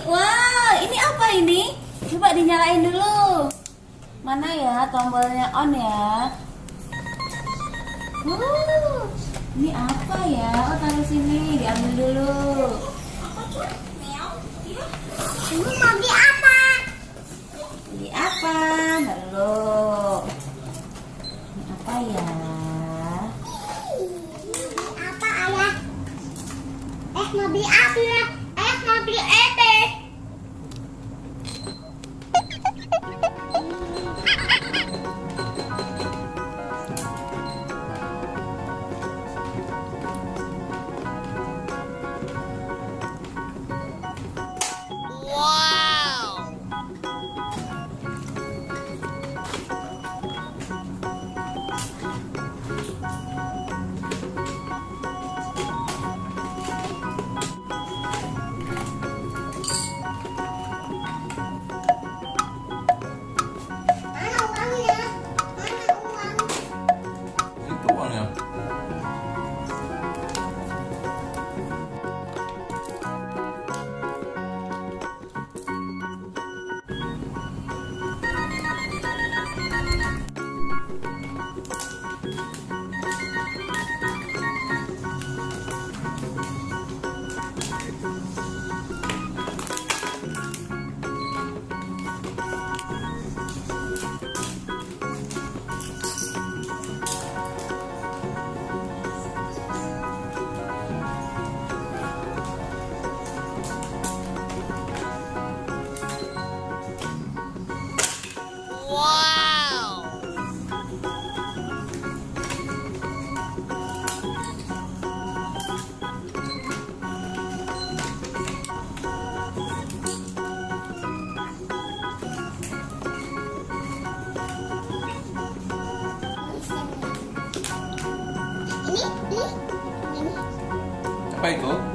Wah, ini apa ini? Coba dinyalain dulu. Mana ya tombolnya on ya? Ini apa ya? Oh, taruh sini, diambil dulu. Ini mau beli apa? Beli apa? Halo. Ini apa ya? Apa ayah? Mau beli apa? Mau beli apa? Mana uangnya? Mana uang? Itu uangnya. Ini. Apa itu?